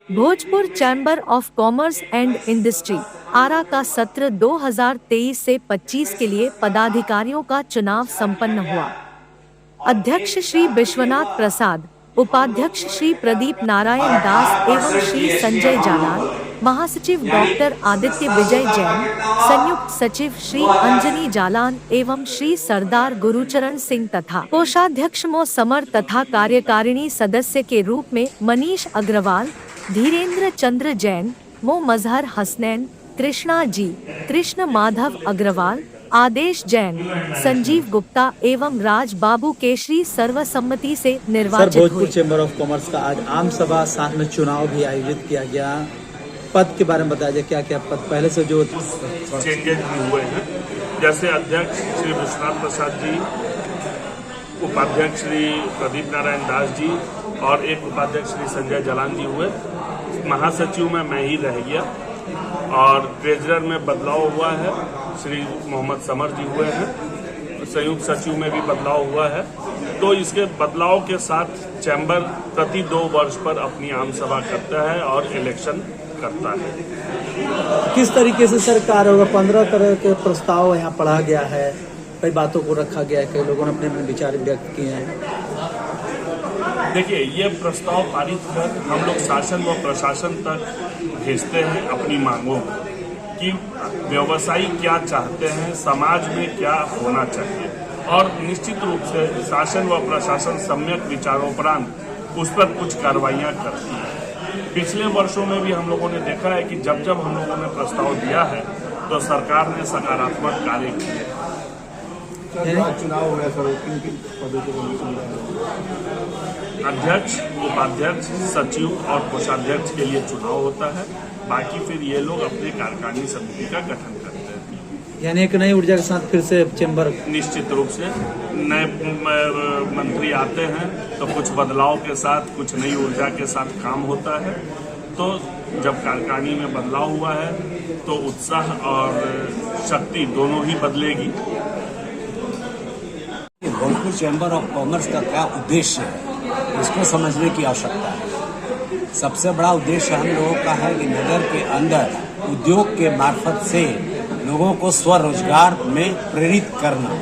Bhojpur chamber of commerce and industry Ara का सत्र 2023 से 25 के लिए पदाधिकारियों का चुनाव संपन्न हुआ। अध्यक्ष श्री विश्वनाथ प्रसाद, उपाध्यक्ष श्री प्रदीप नारायण दास एवं श्री संजय जालान, महासचिव डॉक्टर आदित्य विजय जैन, संयुक्त सचिव श्री अंजनी जालान एवं श्री सरदार गुरुचरण सिंह तथा कोषाध्यक्ष मो समर तथा कार्यकारिणी सदस्य के रूप में मनीष अग्रवाल, धीरेन्द्र चंद्र जैन, मो मजहर हसनैन, कृष्णा जी, कृष्ण माधव अग्रवाल, आदेश जैन, संजीव गुप्ता एवं राज बाबू केशरी सर्वसम्मति से निर्वाचित हुए। भोजपुर चैम्बर ऑफ कॉमर्स का आज आम सभा साथ में चुनाव भी आयोजित किया गया। पद के बारे में बताया जाए, क्या क्या पद पहले से जो चेंजेस भी हुए हैं, जैसे अध्यक्ष श्री विश्वनाथ प्रसाद जी, उपाध्यक्ष श्री प्रदीप नारायण दास जी और एक उपाध्यक्ष श्री संजय जालान जी हुए। महासचिव में मैं ही रह गया और ट्रेजरर में बदलाव हुआ है, श्री मोहम्मद समर जी हुए हैं। संयुक्त सचिव में भी बदलाव हुआ है। तो इसके बदलाव के साथ चैम्बर प्रति 2 वर्ष पर अपनी आम सभा करता है और इलेक्शन करता है। किस तरीके से सरकार होगा? 15 तरह के प्रस्ताव यहाँ पढ़ा गया है, कई बातों को रखा गया है, कई लोगों ने अपने अपने विचार व्यक्त किए हैं। देखिए, ये प्रस्ताव पारित कर हम लोग शासन व प्रशासन तक भेजते हैं अपनी मांगों कि व्यवसायी क्या चाहते हैं, समाज में क्या होना चाहिए, और निश्चित रूप से शासन व प्रशासन सम्यक विचारोपरांत उस पर कुछ कार्रवाइयाँ करती है। पिछले वर्षों में भी हम लोगों ने देखा है कि जब जब हम लोगों ने प्रस्ताव दिया है तो सरकार ने सकारात्मक कार्य किए। चुनाव हो गया अध्यक्ष, उपाध्यक्ष, सचिव और कोषाध्यक्ष के लिए चुनाव होता है। बाकी फिर ये लोग अपने कार्यकारिणी समिति का गठन करते हैं। यानी एक नई ऊर्जा के साथ फिर से चैम्बर निश्चित रूप से नए मंत्री आते हैं तो कुछ बदलाव के साथ, कुछ नई ऊर्जा के साथ काम होता है। तो जब कार्यकारिणी में बदलाव हुआ है तो उत्साह और शक्ति दोनों ही बदलेगी। भोजपुर चैम्बर ऑफ कॉमर्स का क्या उद्देश्य है, इसको समझने की आवश्यकता है। सबसे बड़ा उद्देश्य हम लोगों का है कि नगर के अंदर उद्योग के मार्फत से लोगों को स्वरोजगार में प्रेरित करना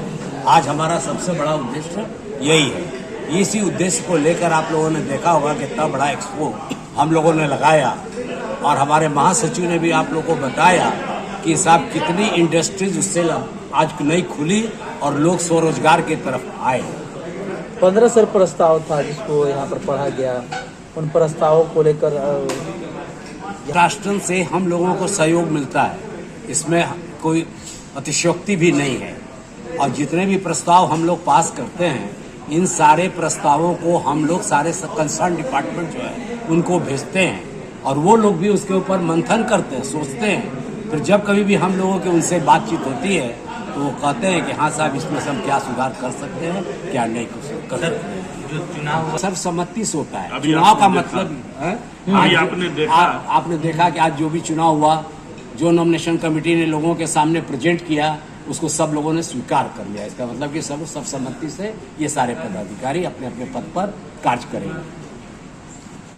आज हमारा सबसे बड़ा उद्देश्य यही है। इसी उद्देश्य को लेकर आप लोगों ने देखा होगा कि इतना बड़ा एक्सपो हम लोगों ने लगाया और हमारे महासचिव ने भी आप लोगों को बताया कि साहब कितनी इंडस्ट्रीज उससे आज नई खुली और लोग स्वरोजगार की तरफ आए। 15 सर प्रस्ताव था जिसको यहाँ पर पढ़ा गया। उन प्रस्तावों को लेकर राष्ट्र से हम लोगों को सहयोग मिलता है, इसमें कोई अतिशयोक्ति भी नहीं है। और जितने भी प्रस्ताव हम लोग पास करते हैं, इन सारे प्रस्तावों को हम लोग सारे कंसर्न डिपार्टमेंट जो है उनको भेजते हैं और वो लोग भी उसके ऊपर मंथन करते हैं, सोचते हैं। फिर जब कभी भी हम लोगों की उनसे बातचीत होती है तो वो कहते हैं कि हाँ साहब, इसमें से हम क्या सुधार कर सकते हैं, क्या नहीं कर सकते हैं। जो चुनाव सर्वसम्मति से होता है। चुनाव का मतलब आपने देखा कि आज जो भी चुनाव हुआ, जो नॉमिनेशन कमेटी ने लोगों के सामने प्रेजेंट किया, उसको सब लोगों ने स्वीकार कर लिया। इसका मतलब कि सब सर्वसम्मति से ये सारे पदाधिकारी अपने अपने पद पर कार्य करेंगे।